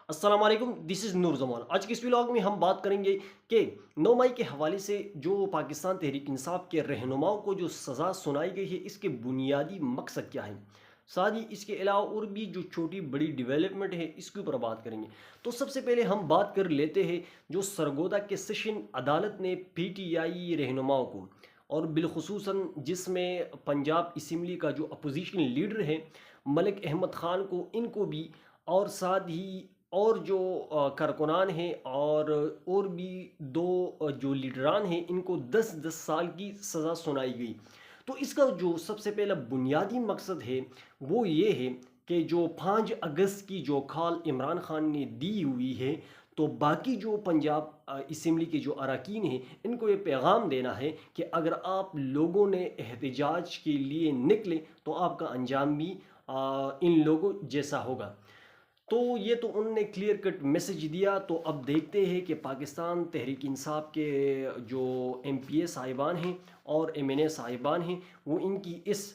السلام علیکم، دس از نور زمان۔ آج کے اس ولاگ میں ہم بات کریں گے کہ 9 مئی کے حوالے سے جو پاکستان تحریک انصاف کے رہنماؤں کو جو سزا سنائی گئی ہے، اس کے بنیادی مقصد کیا ہے۔ ساتھ ہی اس کے علاوہ اور بھی جو چھوٹی بڑی ڈیولپمنٹ ہے، اس کے اوپر بات کریں گے۔ تو سب سے پہلے ہم بات کر لیتے ہیں جو سرگودا کے سیشن عدالت نے پی ٹی آئی رہنماؤں کو، اور بالخصوصاً جس میں پنجاب اسمبلی کا جو اپوزیشن لیڈر ہے ملک احمد خان کو، ان کو بھی، اور ساتھ ہی اور جو کارکنان ہیں اور بھی دو جو لیڈران ہیں، ان کو 10 سال کی سزا سنائی گئی۔ تو اس کا جو سب سے پہلا بنیادی مقصد ہے وہ یہ ہے کہ جو 5 اگست کی جو کال عمران خان نے دی ہوئی ہے، تو باقی جو پنجاب اسمبلی کے جو اراکین ہیں، ان کو یہ پیغام دینا ہے کہ اگر آپ لوگوں نے احتجاج کے لیے نکلے تو آپ کا انجام بھی ان لوگوں جیسا ہوگا۔ تو یہ تو انہوں نے کلیئر کٹ میسج دیا۔ تو اب دیکھتے ہیں کہ پاکستان تحریک انصاف کے جو ایم پی اے صاحبان ہیں اور ایم این اے صاحبان ہیں، وہ ان کی اس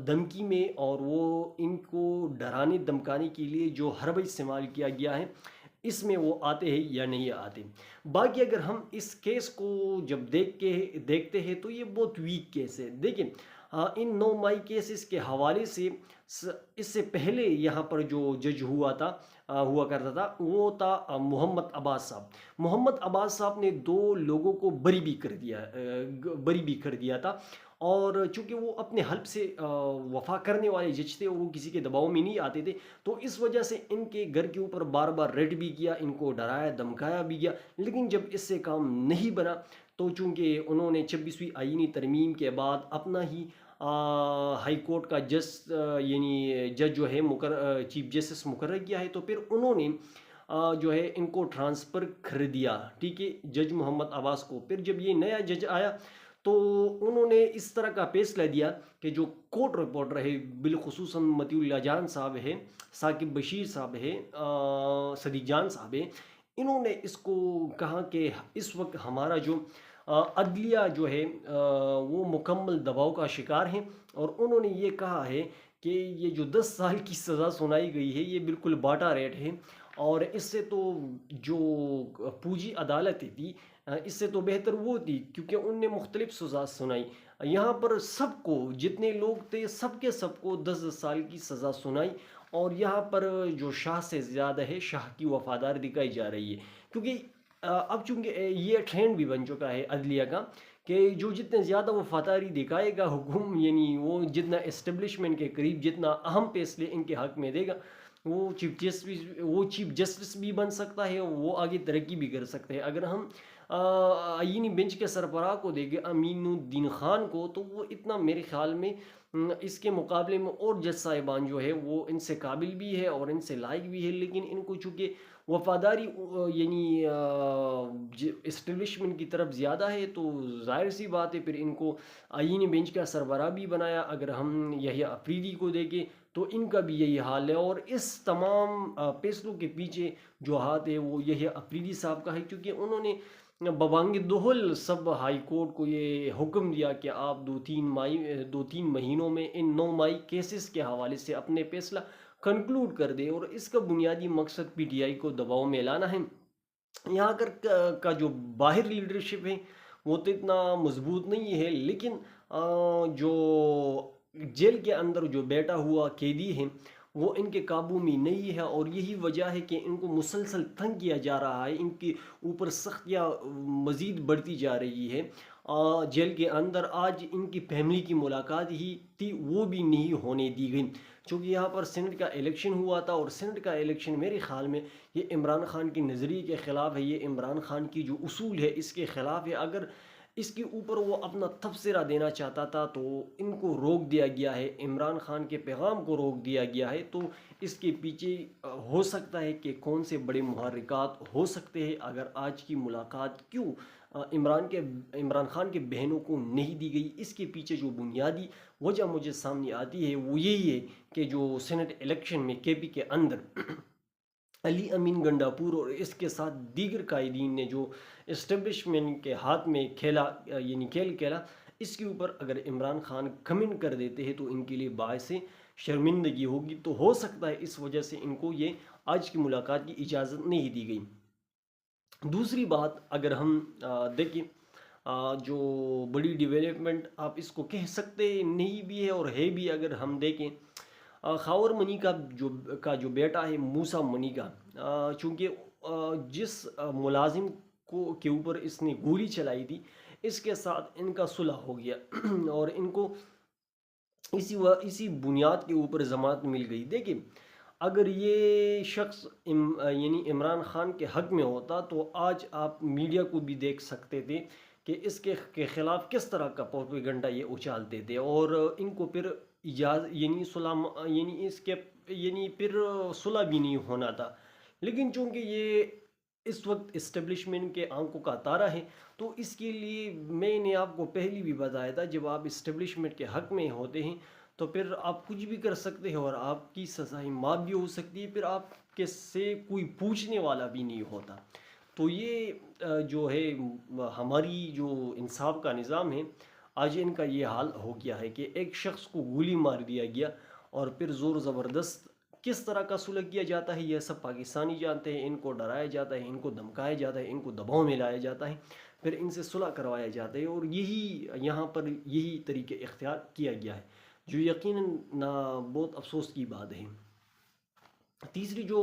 دھمکی میں، اور وہ ان کو ڈرانے دھمکانے کے لیے جو حربہ استعمال کیا گیا ہے، اس میں وہ آتے ہیں یا نہیں آتے۔ باقی اگر ہم اس کیس کو جب دیکھتے ہیں تو یہ بہت ویک کیس ہے۔ دیکھیں، ان 9 مئی کیسز کے حوالے سے اس سے پہلے یہاں پر جو جج ہوا کرتا تھا، وہ تھا محمد عباس صاحب۔ محمد عباس صاحب نے 2 لوگوں کو بری بھی کر دیا تھا، اور چونکہ وہ اپنے حلف سے وفا کرنے والے جج تھے، وہ کسی کے دباؤ میں نہیں آتے تھے، تو اس وجہ سے ان کے گھر کے اوپر بار بار ریڈ بھی کیا، ان کو ڈرایا دھمکایا بھی گیا، لیکن جب اس سے کام نہیں بنا، تو چونکہ انہوں نے 26ویں آئینی ترمیم کے بعد اپنا ہی ہائی کورٹ کا یعنی جج جو ہے چیف جسٹس مقرر کیا ہے، تو پھر انہوں نے جو ہے ان کو ٹرانسفر کر دیا، ٹھیک ہے، جج محمد عباس کو۔ پھر جب یہ نیا جج آیا تو انہوں نے اس طرح کا فیصلہ دیا کہ جو کورٹ رپورٹر ہے، بالخصوصاً مطیع اللہ جان صاحب ہے، ثاقب بشیر صاحب ہے، صدیق جان صاحب ہے، انہوں نے اس کو کہا کہ اس وقت ہمارا جو عدلیہ جو ہے وہ مکمل دباؤ کا شکار ہیں، اور انہوں نے یہ کہا ہے کہ یہ جو 10 سال کی سزا سنائی گئی ہے، یہ بالکل باٹا ریٹ ہے، اور اس سے تو جو پوجی عدالت تھی، اس سے تو بہتر وہ تھی، کیونکہ ان نے مختلف سزا سنائی۔ یہاں پر سب کو، جتنے لوگ تھے، سب کو 10 10 سال کی سزا سنائی، اور یہاں پر جو شاہ سے زیادہ ہے، شاہ کی وفادار دکھائی جا رہی ہے، کیونکہ اب چونکہ یہ ٹرینڈ بھی بن چکا ہے عدلیہ کا کہ جو جتنے زیادہ وفاداری دکھائے گا حکم، یعنی وہ جتنا اسٹیبلشمنٹ کے قریب، جتنا اہم فیصلے ان کے حق میں دے گا، وہ چیف جسٹس بھی بن سکتا ہے، وہ آگے ترقی بھی کر سکتے ہیں۔ اگر ہم آئینی بینچ کے سربراہ کو دیکھیں، امین الدین خان کو، تو وہ اتنا میرے خیال میں اس کے مقابلے میں اور جج صاحبان جو ہے وہ ان سے قابل بھی ہے اور ان سے لائق بھی ہے، لیکن ان کو چونکہ وفاداری یعنی اسٹیبلشمنٹ کی طرف زیادہ ہے، تو ظاہر سی بات ہے پھر ان کو آئینی بینچ کا سربراہ بھی بنایا۔ اگر ہم یحییٰ افریدی کو دیکھیں تو ان کا بھی یہی حال ہے، اور اس تمام فیصلوں کے پیچھے جو ہاتھ ہے وہ یحییٰ افریدی صاحب کا ہے، کیونکہ انہوں نے ببانگ دہل سب ہائی کورٹ کو یہ حکم دیا کہ آپ 2 3 مہینوں میں ان 9 مئی کیسز کے حوالے سے اپنے فیصلہ کنکلوڈ کر دے، اور اس کا بنیادی مقصد پی ٹی آئی کو دباؤ میں لانا ہے۔ یہاں کا جو باہر لیڈرشپ ہے وہ تو اتنا مضبوط نہیں ہے، لیکن جو جیل کے اندر جو بیٹا ہوا قیدی ہیں وہ ان کے قابو میں نہیں ہے، اور یہی وجہ ہے کہ ان کو مسلسل تنگ کیا جا رہا ہے، ان کے اوپر سختیاں مزید بڑھتی جا رہی ہے۔ جیل کے اندر آج ان کی فیملی کی ملاقات ہی تھی، وہ بھی نہیں ہونے دی گئی، چونکہ یہاں پر سینٹ کا الیکشن ہوا تھا، اور سینٹ کا الیکشن میرے خیال میں یہ عمران خان کے نظریے کے خلاف ہے، یہ عمران خان کی جو اصول ہے اس کے خلاف ہے۔ اگر اس کے اوپر وہ اپنا تبصرہ دینا چاہتا تھا تو ان کو روک دیا گیا ہے، عمران خان کے پیغام کو روک دیا گیا ہے، تو اس کے پیچھے ہو سکتا ہے کہ کون سے بڑے محرکات ہو سکتے ہیں۔ اگر آج کی ملاقات کیوں عمران خان کے بہنوں کو نہیں دی گئی، اس کے پیچھے جو بنیادی وجہ مجھے سامنے آتی ہے وہ یہی ہے کہ جو سینٹ الیکشن میں کے پی کے اندر علی امین گنڈاپور اور اس کے ساتھ دیگر قائدین نے جو اسٹیبلشمنٹ کے ہاتھ میں یعنی کھیل کھیلا، اس کے اوپر اگر عمران خان کمنٹ کر دیتے ہیں تو ان کے لیے باعث شرمندگی ہوگی، تو ہو سکتا ہے اس وجہ سے ان کو یہ آج کی ملاقات کی اجازت نہیں دی گئی۔ دوسری بات اگر ہم دیکھیں، جو بڑی ڈیولپمنٹ آپ اس کو کہہ سکتے نہیں بھی ہے اور ہے بھی، اگر ہم دیکھیں خاور منی کا جو بیٹا ہے موسیٰ منی کا، چونکہ جس ملازم کے اوپر اس نے گولی چلائی تھی، اس کے ساتھ ان کا صلح ہو گیا اور ان کو اسی بنیاد کے اوپر ضمانت مل گئی۔ دیکھیں، اگر یہ شخص یعنی عمران خان کے حق میں ہوتا تو آج آپ میڈیا کو بھی دیکھ سکتے تھے کہ اس کے خلاف کس طرح کا پروپیگنڈا یہ اچھالتے تھے، اور ان کو پھر یعنی صلح، یعنی اس کے یعنی پھر صلح بھی نہیں ہونا تھا۔ لیکن چونکہ یہ اس وقت اسٹیبلشمنٹ کے آنکھوں کا تارا ہے، تو اس کے لیے میں نے آپ کو پہلی بھی بتایا تھا، جب آپ اسٹیبلشمنٹ کے حق میں ہوتے ہیں تو پھر آپ کچھ بھی کر سکتے ہیں اور آپ کی سزائے معاف بھی ہو سکتی ہے، پھر آپ کے سے کوئی پوچھنے والا بھی نہیں ہوتا۔ تو یہ جو ہے ہماری جو انصاف کا نظام ہے، آج ان کا یہ حال ہو گیا ہے کہ ایک شخص کو گولی مار دیا گیا اور پھر زور زبردست کس طرح کا سلوک کیا جاتا ہے یہ سب پاکستانی جانتے ہیں۔ ان کو ڈرایا جاتا ہے، ان کو دھمکایا جاتا ہے، ان کو دباؤ میں لایا جاتا ہے، پھر ان سے صلح کروایا جاتا ہے، اور یہی یہاں پر یہی طریقے اختیار کیا گیا ہے، جو یقیناً بہت افسوس کی بات ہے۔ تیسری جو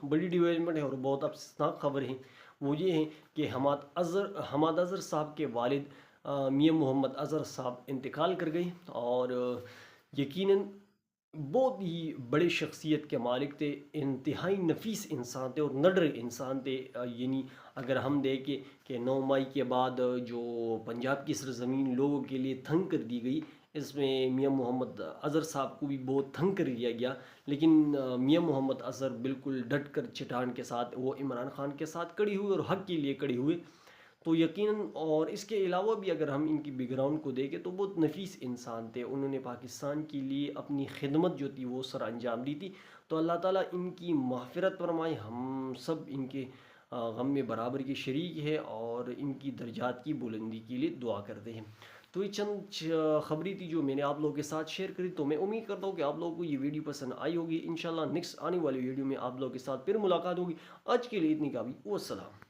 بڑی ڈیولپمنٹ ہے اور بہت افسوسناک خبر ہے، وہ یہ ہے کہ حماد اظہر صاحب کے والد میاں محمد اظہر صاحب انتقال کر گئے، اور یقیناً بہت ہی بڑے شخصیت کے مالک تھے، انتہائی نفیس انسان تھے اور نڈر انسان تھے۔ یعنی اگر ہم دیکھیں کہ 9 مئی کے بعد جو پنجاب کی سرزمین لوگوں کے لیے تنگ کر دی گئی، اس میں میاں محمد اظہر صاحب کو بھی بہت تنگ کر دیا گیا، لیکن میاں محمد اظہر بالکل ڈٹ کر چٹان کے ساتھ وہ عمران خان کے ساتھ کڑی ہوئے اور حق کے لیے کڑی ہوئے۔ تو یقیناً، اور اس کے علاوہ بھی اگر ہم ان کی بیک گراؤنڈ کو دیکھیں تو بہت نفیس انسان تھے، انہوں نے پاکستان کے لیے اپنی خدمت جو تھی وہ سر انجام دی تھی۔ تو اللہ تعالیٰ ان کی مغفرت فرمائے، ہم سب ان کے غم میں برابر کے شریک ہے اور ان کی درجات کی بلندی کے لیے دعا کرتے ہیں۔ تو یہ چند خبریں تھی جو میں نے آپ لوگوں کے ساتھ شیئر کری، تو میں امید کرتا ہوں کہ آپ لوگوں کو یہ ویڈیو پسند آئی ہوگی۔ انشاءاللہ نیکسٹ آنے والی ویڈیو میں آپ لوگوں کے ساتھ پھر ملاقات ہوگی۔ آج کے لیے اتنی کافی، والسلام۔